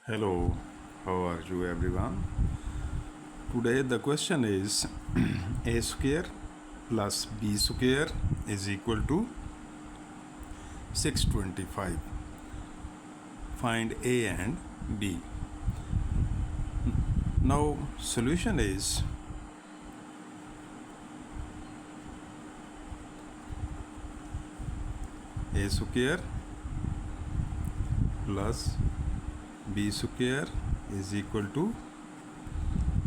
Hello, how are you everyone? Today the question is a square plus b square is equal to 625. Find a and b. Now solution is a square plus b square is equal to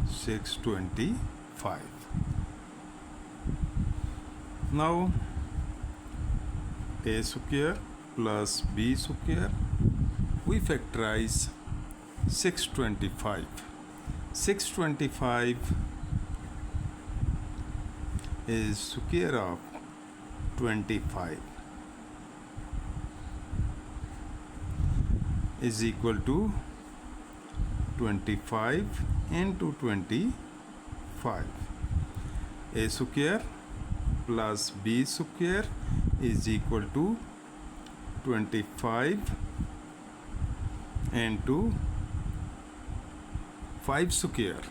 625. Now a square plus b square, we factorize 625. 625 is square of 25 is equal to 25 into 25. A square plus b square is equal to 25 into 5 square.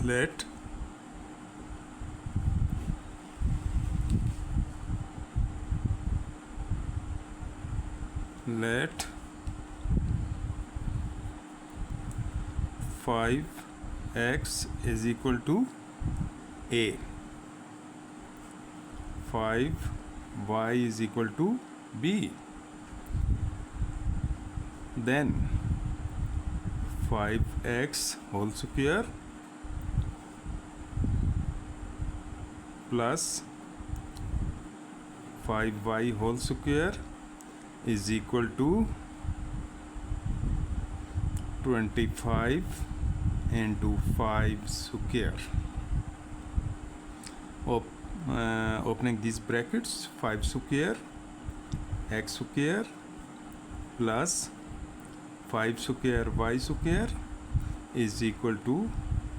Let 5x is equal to a, 5y is equal to b, then 5x whole square plus 5y whole square is equal to 25 into 5 square. Opening these brackets, 5 square x square plus 5 square y square is equal to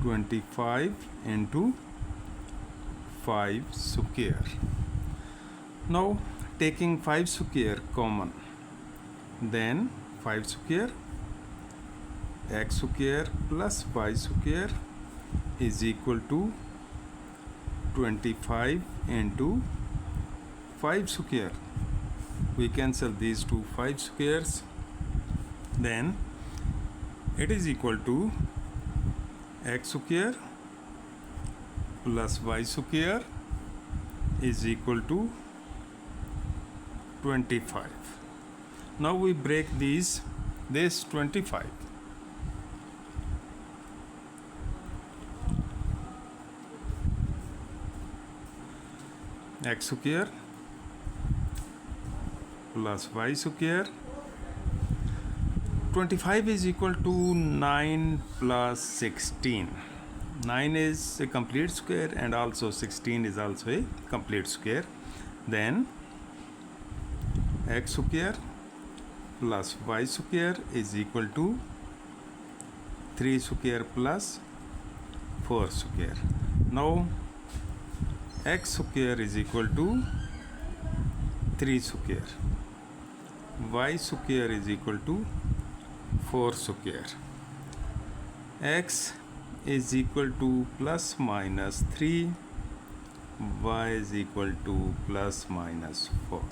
25 into 5 square. Now taking 5 square common, then 5 square x square plus y square is equal to 25 into 5 square. We cancel these two 5 squares, then it is equal to x square plus y square is equal to 25. Now we break this 25. X square plus y square, 25 is equal to 9 plus 16. 9 is a complete square and also 16 is also a complete square. Then x square plus y square is equal to 3 square plus 4 square. Now x square is equal to 3 square, y square is equal to 4 square. X is equal to plus minus 3, y is equal to plus minus 4.